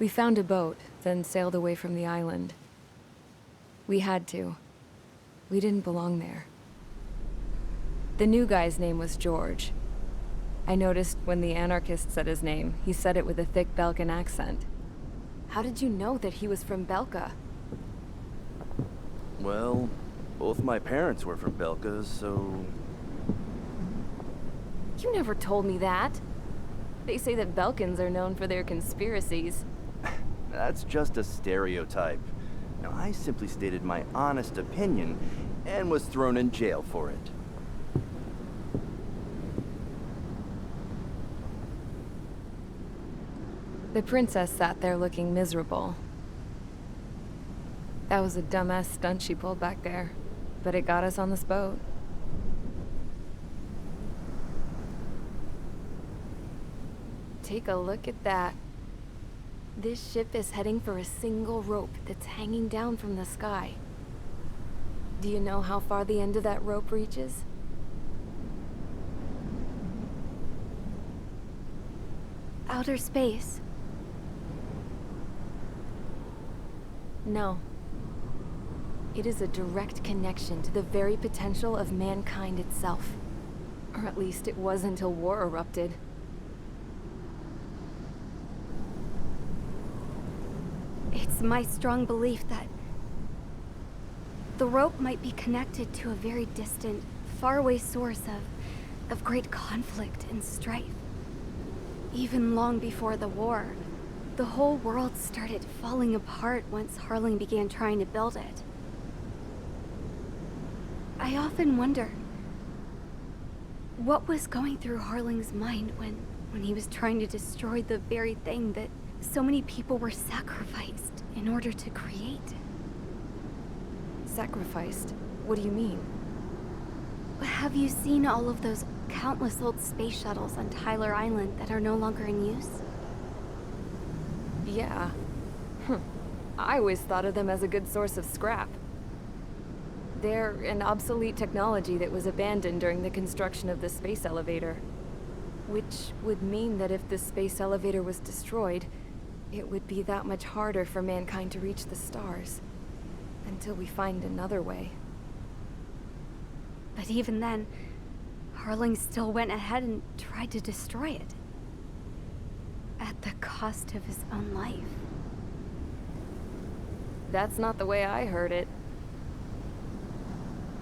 We found a boat, then sailed away from the island. We had to. We didn't belong there. The new guy's name was George. I noticed when the anarchist said his name, he said it with a thick Belkan accent. How did you know that he was from Belka? Well, both my parents were from Belka, so... You never told me that. They say that Belkans are known for their conspiracies. That's just a stereotype. Now, I simply stated my honest opinion and was thrown in jail for it. The princess sat there looking miserable. That was a dumbass stunt she pulled back there, but it got us on this boat. Take a look at that. This ship is heading for a single rope that's hanging down from the sky. Do you know how far the end of that rope reaches? Outer space. No. It is a direct connection to the very potential of mankind itself. Or at least it was until war erupted. It's my strong belief that the rope might be connected to a very distant, faraway source of great conflict and strife. Even long before the war, the whole world started falling apart once Harling began trying to build it. I often wonder what was going through Harling's mind when he was trying to destroy the very thing that so many people were sacrificed in order to create. Sacrificed? What do you mean? Have you seen all of those countless old space shuttles on Tyler Island that are no longer in use? Yeah. I always thought of them as a good source of scrap. They're an obsolete technology that was abandoned during the construction of the space elevator. Which would mean that if the space elevator was destroyed, it would be that much harder for mankind to reach the stars. Until we find another way. But even then, Harling still went ahead and tried to destroy it. At the cost of his own life. That's not the way I heard it.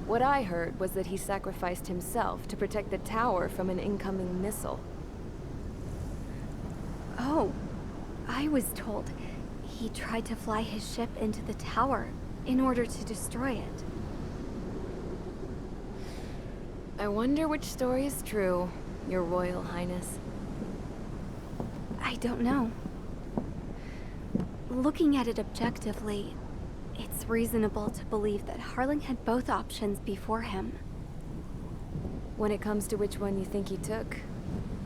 What I heard was that he sacrificed himself to protect the tower from an incoming missile. Oh, I was told he tried to fly his ship into the tower in order to destroy it. I wonder which story is true, Your Royal Highness. I don't know. Looking at it objectively, it's reasonable to believe that Harling had both options before him. When it comes to which one you think he took,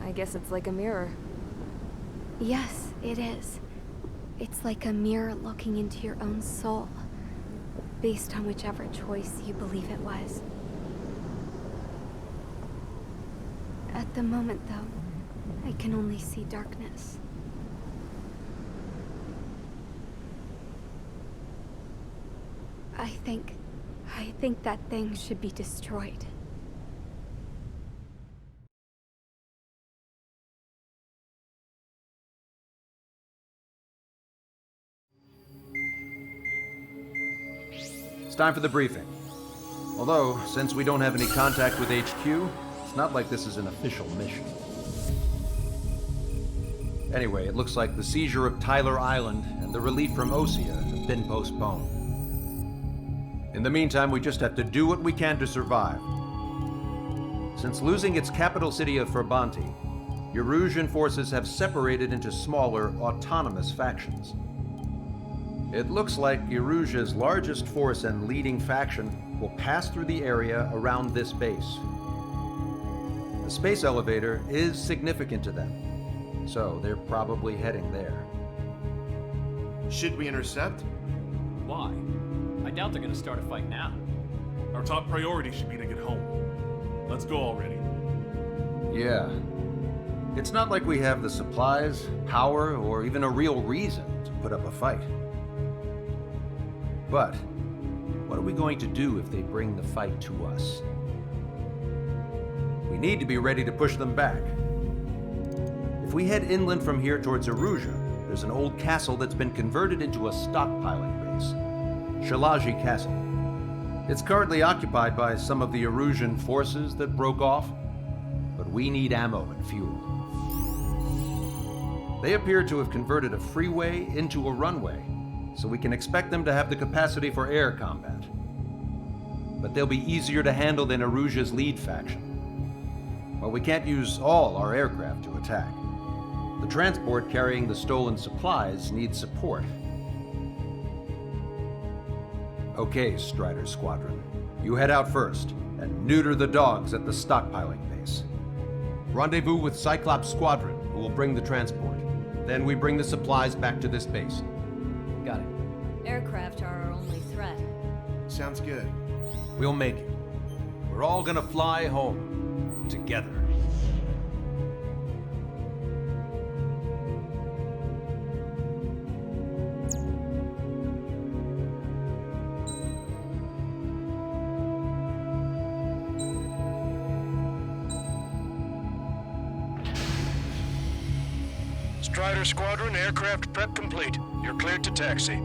I guess it's like a mirror. Yes, it is. It's like a mirror looking into your own soul, based on whichever choice you believe it was. At the moment, though, I can only see darkness. I think that thing should be destroyed. It's time for the briefing. Although, since we don't have any contact with HQ, it's not like this is an official mission. Anyway, it looks like the seizure of Tyler Island and the relief from Osea have been postponed. In the meantime, we just have to do what we can to survive. Since losing its capital city of Ferbanti, Erusian forces have separated into smaller, autonomous factions. It looks like Erusia's largest force and leading faction will pass through the area around this base. The space elevator is significant to them, so they're probably heading there. Should we intercept? Why? I doubt they're gonna start a fight now. Our top priority should be to get home. Let's go already. Yeah. It's not like we have the supplies, power, or even a real reason to put up a fight. But what are we going to do if they bring the fight to us? We need to be ready to push them back. If we head inland from here towards Aruja, there's an old castle that's been converted into a stockpiling base. Shalaji Castle. It's currently occupied by some of the Arusian forces that broke off, but we need ammo and fuel. They appear to have converted a freeway into a runway, so we can expect them to have the capacity for air combat. But they'll be easier to handle than Aruja's lead faction. Well, we can't use all our aircraft to attack. The transport carrying the stolen supplies needs support. Okay, Strider Squadron. You head out first and neuter the dogs at the stockpiling base. Rendezvous with Cyclops Squadron, who will bring the transport. Then we bring the supplies back to this base. Got it. Aircraft are our only threat. Sounds good. We'll make it. We're all gonna fly home together. Strider Squadron, aircraft prep complete. You're cleared to taxi.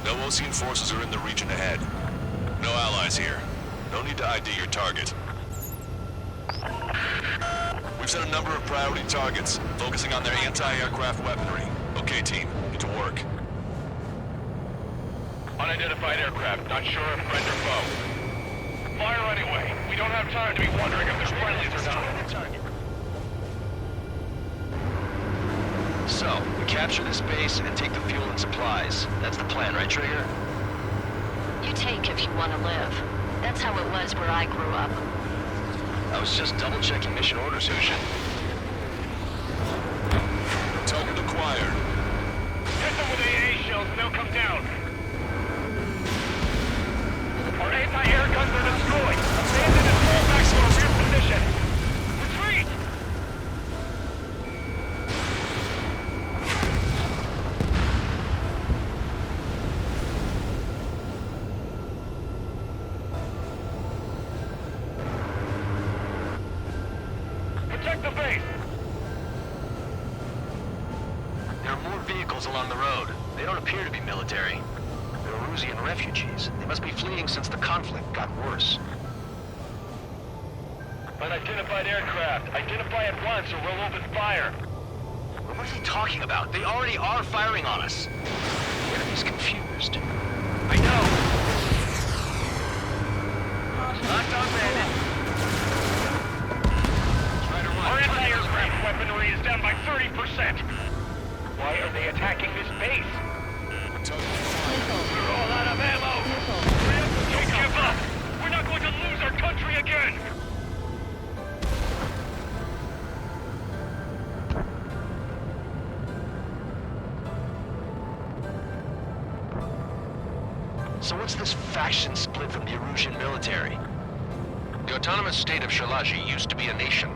No Osean forces are in the region ahead. No allies here. No need to ID your target. We've set a number of priority targets, focusing on their anti-aircraft weaponry. Okay, team, get to work. Unidentified aircraft, not sure if friend or foe. Fire anyway. We don't have time to be wondering if there's friendlies or not. So, we capture this base and take the fuel and supplies. That's the plan, right, Trigger? You take if you want to live. That's how it was where I grew up. I was just double-checking mission orders, Hushin. Target acquired. Hit them with AA shells and they'll come down. Our anti-air guns are destroyed. Abandon and fall back to our rear position. Retreat! Protect the base! There are more vehicles along the road. They don't appear to be military. They're Arusian refugees. They must be fleeing since the conflict got worse. Unidentified aircraft. Identify at once or we'll open fire. What is he talking about? They already are firing on us. The enemy's confused. I know! Locked on bandit. Our anti-aircraft weaponry is down by 30%. Why are they attacking this base? We're all out of ammo. Don't give up. We're not going to lose our country again. So what's this faction split from the Arusian military? The autonomous state of Shalaji used to be a nation.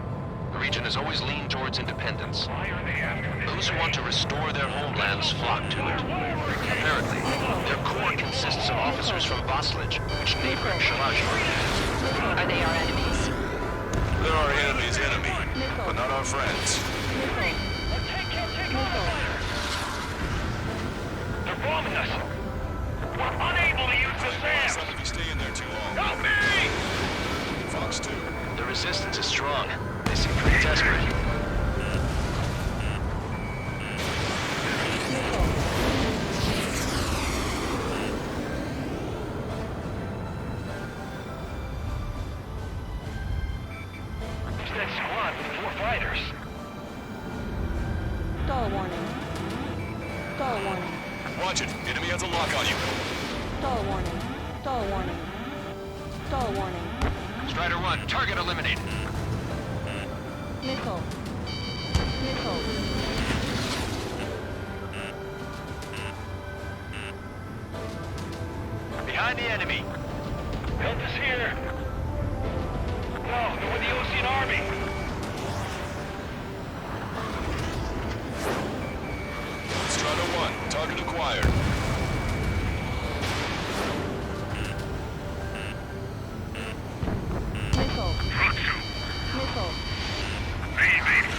The region has always leaned towards independence. Why are they after this? Those who want to restore their homelands flock to it. Apparently, their core consists of officers from Vaslij, which neighbor Shalaji. Are they our enemies? They're our enemy's enemy, but not our friends. They're bombing us. We're unable to use the SAM. If you stay in there too long. Help me! Fox 2. The resistance is strong. They seem pretty desperate. It's that squad with 4 fighters. Stall warning. Stall warning. Watch it. Enemy has a lock on you. Stall warning. Stall warning. Stall warning. Strider 1, target eliminated. Missile. Missile. Behind the enemy. Help is here. No, they're with the Ocean Army. Strata 1, target acquired. Missile. Missile.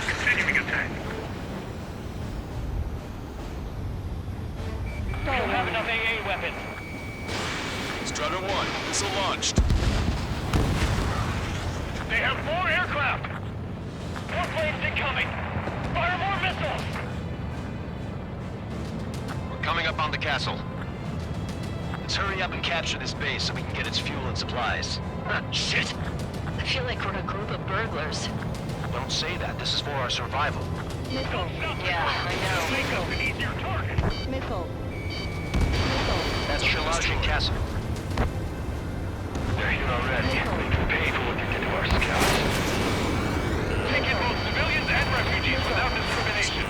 Continuing attack. Don't have enough AA weapons. Strata 1, missile launched. They have 4 aircraft. 4 planes incoming. Fire more missiles. We're coming up on the castle. Let's hurry up and capture this base so we can get its fuel and supplies. Shit! I feel like we're a group of burglars. Don't say that. This is for our survival. Missile. Yeah, I know. Missile. An easier target. Missile. Missile. That's Shalashi Castle. They're here already. We can pay for what they did to our scouts. Take in both civilians and refugees without discrimination.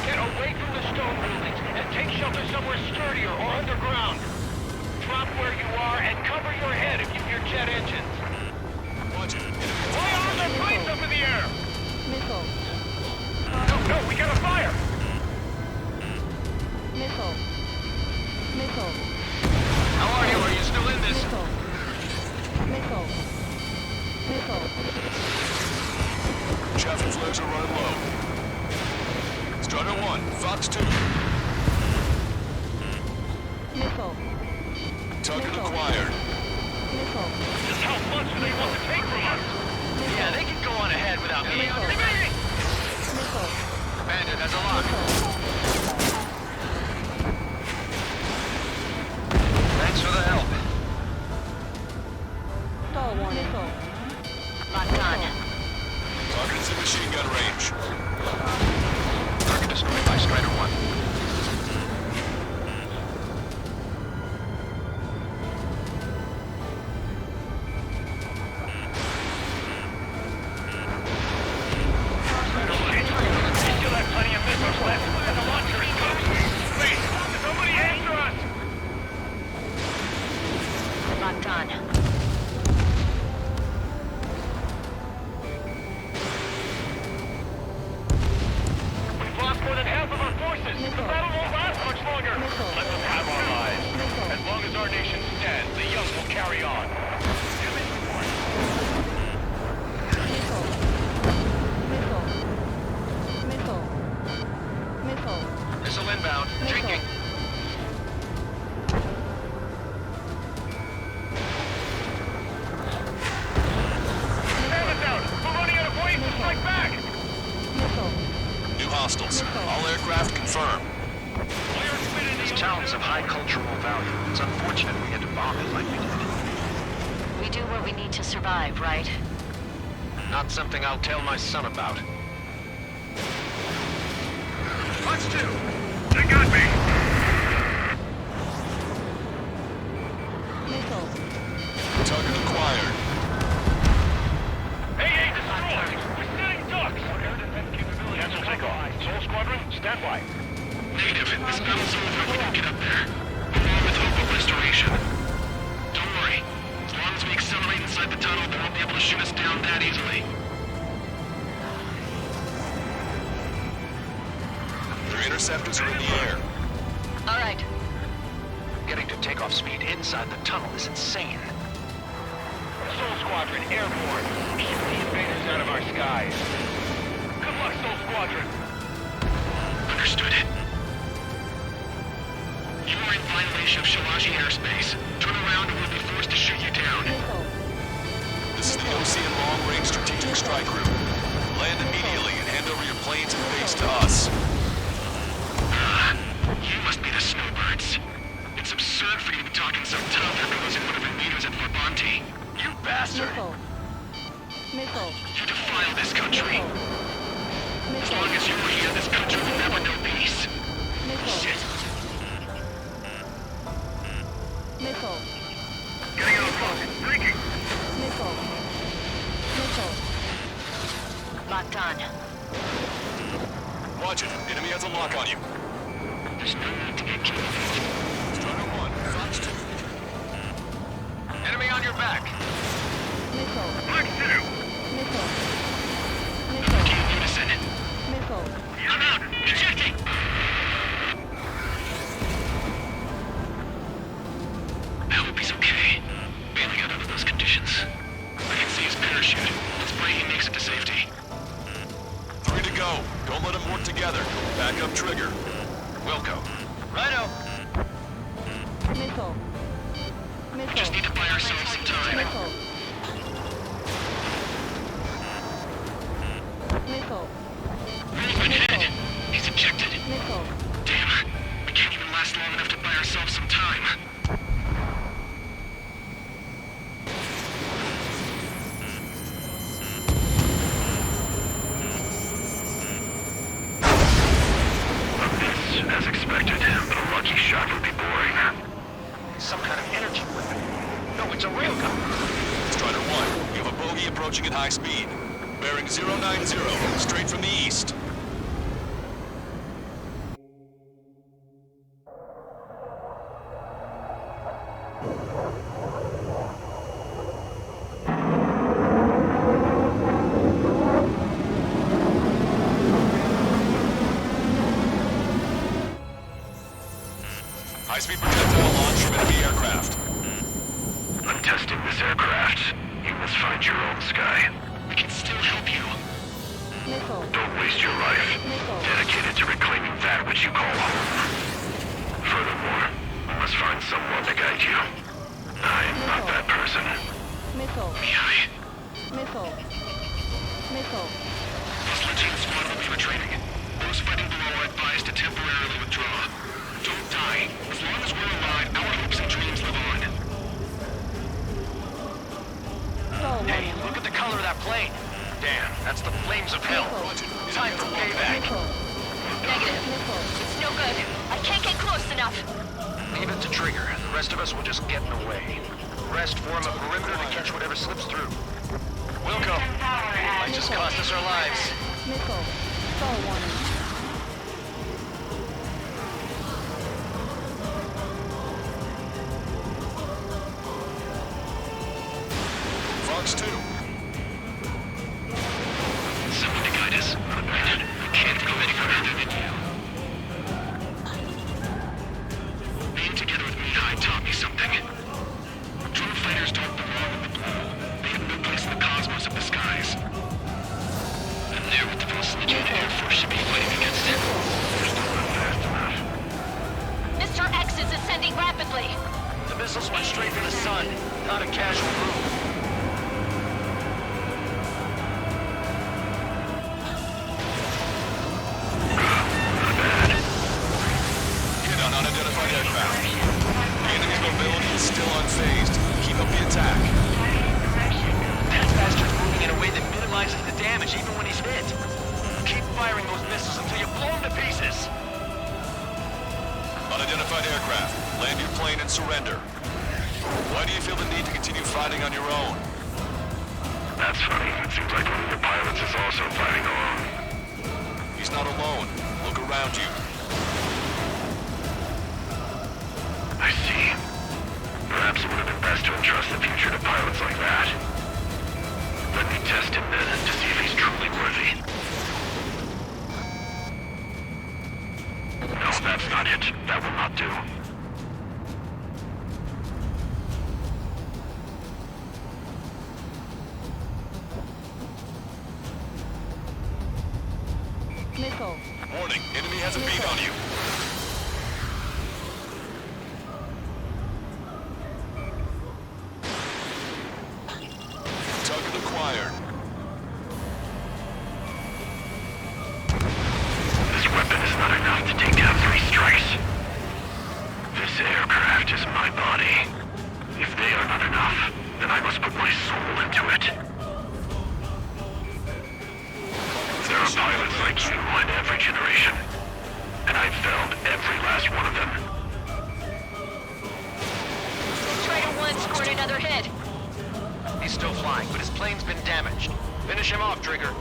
Get away from the stone buildings and take shelter somewhere sturdier or underground. Drop where you are and cover your head if you hear jet engines. Watch it. Why are there planes up in the air? Missile. No, we gotta fire! Missile. Missile. How are you? Are you still in this? Missile. Missile. Missile. Chaffin flares are running low. Strata 1, Fox 2. Missile. Target Missile. acquired. Missile. Just how much do they want to take from us? Yeah, they can go on ahead without me. Missile. Bandit has a lock. Thanks for the help. Stall warning. Missile. Locked on. Target is in machine gun range. Target destroyed by Strider 1. We still have plenty of missiles left, and the launcher is close. Wait, somebody answer us! Locked on. We've lost more than half of our forces. The battle won't last much longer. Let them have our lives. As long as our nation stands, the young will carry on. Missile. Missile. Missile. Missile. Missile inbound. Drinking. Stand us out! We're running out of ways to strike back! Missile. New hostiles. All aircraft confirmed. This town's of high cultural value. It's unfortunate we had to bomb it like we did. We do what we need to survive, right? Not something I'll tell my son about. Let's do! They got me! Missile. Target acquired. AA destroyed! We're setting ducks! Cancel takeoff. Soul Squadron, stand by. Negative. This metal soldier wouldn't get up there. Along with hope of restoration. Don't worry. As long as we accelerate inside the tunnel, they won't be able to shoot us down that easily. 3 interceptors are in the air. All right. Getting to takeoff speed inside the tunnel is insane. Soul Squadron, airborne. Keep the invaders out of our skies. Good luck, Soul Squadron. Understood. You are in violation of Shalashi airspace. Turn around or we'll be forced to shoot you down. Missile. This is the Ocean Long-Range Strategic Strike Group. Land immediately and hand over your planes and base to us. You must be the snowbirds. It's absurd for you to be talking so tough after losing one of your leaders at Fort You bastard! Missile. Missile. You defile this country. As long as you are here, this country will never know peace. Missile. Shit. Missile. Getting out of pocket. Breaking. Missile. Missile. Locked on. Watch it. Enemy has a lock on you. There's no need to get killed. Strider 1, Fox 2. Enemy on your back. Missile. Mark 2. Missile. Team Unison. Missile. I'm out. Ejecting. I hope he's okay. Bailing out under those conditions. I can see his parachute. Let's pray he makes it to safety. 3 to go. Don't let them work together. Back up trigger. Wilco. Righto. Missile. Missile. Just need to buy ourselves some time. Missile. Missile. Movement hit. He's ejected. Missile. Damn. We can't even last long enough to buy ourselves some time. As expected, but a lucky shot would be boring. Some kind of energy weapon. No, it's a railgun. Strider 1, you have a bogey approaching at high speed. Bearing 090, straight from the east. High-speed projectile launch from enemy aircraft. I'm testing this aircraft. You must find your own sky. We can still help you. Missile. Don't waste your life. Dedicated to reclaiming that which you call home. Furthermore, we must find someone to guide you. I am not that person. Missile. May I? Missile. Missile. This platoon squad will be retreating. Those fighting below are advised to temporarily withdraw. Don't die. As long as we're alive, our hopes and dreams live on. Hey, look at the color of that plane. Damn, that's the flames of hell. Time for payback. Negative. It's no good. I can't get close enough. Leave it to Trigger. The rest of us will just get in the way. The rest form a perimeter to catch whatever slips through. Wilco, might just cost us our lives. Missile. Star warning. Fox 2. Someone to guide us. We can't go any further than you. Being together with Mihai taught me something. Drone fighters don't belong in the blue. They have no place in the cosmos of the skies. And there with the most legit Air Force should be fighting against it. They're still not fast enough. Mr. X is ascending rapidly. The missiles went straight for the sun, not a casual move. Unidentified aircraft. The enemy's mobility is still unfazed. Keep up the attack. That bastard's moving in a way that minimizes the damage even when he's hit. Keep firing those missiles until you blow him to pieces. Unidentified aircraft. Land your plane and surrender. Why do you feel the need to continue fighting on your own? That's funny. It seems like one of the pilots is also fighting alone. He's not alone. Look around you. I see. Perhaps it would have been best to entrust the future to pilots like that. Let me test him then to see if he's truly worthy. No, that's not it. That will not do. Missile. Warning, enemy has a beat on you. Target acquired. This weapon is not enough to take down 3 strikes. This aircraft is my body. If they are not enough, then I must put my soul into it. There are pilots like you in every generation, and I've found every last one of them. Strider 1 scored another hit. He's still flying, but his plane's been damaged. Finish him off, Trigger.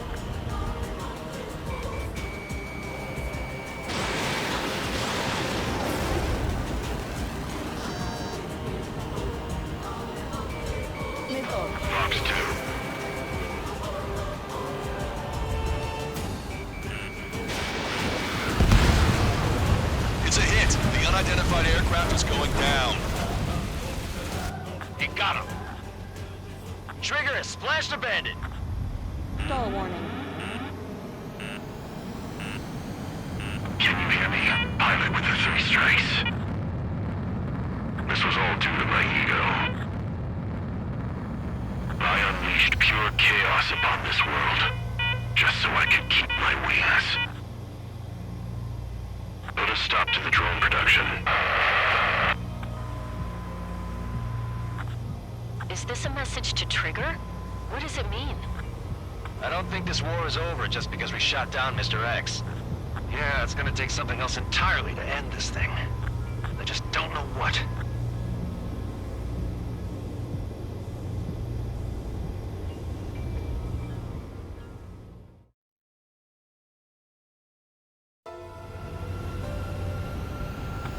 Down. You got him. Trigger has splashed a bandit. Stall warning. Can you hear me? Pilot with the 3 strikes. This was all due to my ego. I unleashed pure chaos upon this world, just so I could keep my wings. Put a stop to the drone production. Is this a message to Trigger? What does it mean? I don't think this war is over just because we shot down Mr. X. Yeah, it's gonna take something else entirely to end this thing. I just don't know what.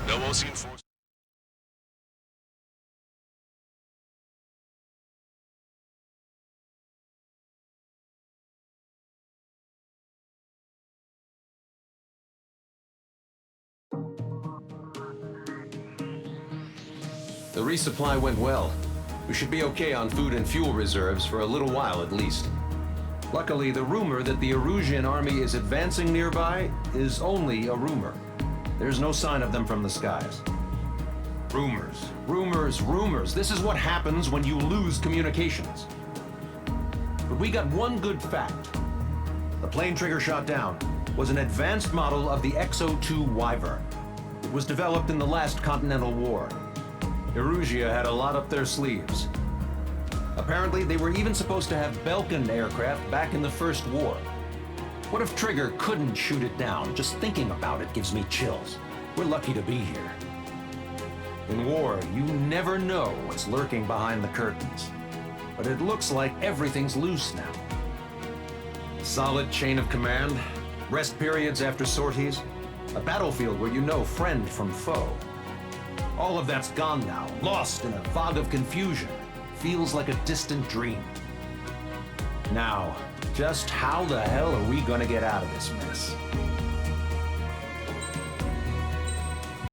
No OC enforcement. The resupply went well. We should be okay on food and fuel reserves for a little while at least. Luckily, the rumor that the Erusian army is advancing nearby is only a rumor. There's no sign of them from the skies. Rumors, rumors, rumors. This is what happens when you lose communications. But we got one good fact. The plane Trigger shot down was an advanced model of the XO-2 Wyvern. It was developed in the last Continental War. Erusia had a lot up their sleeves. Apparently, they were even supposed to have Belkin aircraft back in the First War. What if Trigger couldn't shoot it down? Just thinking about it gives me chills. We're lucky to be here. In war, you never know what's lurking behind the curtains. But it looks like everything's loose now. Solid chain of command, rest periods after sorties, a battlefield where you know friend from foe. All of that's gone now, lost in a fog of confusion. Feels like a distant dream. Now, just how the hell are we gonna get out of this mess?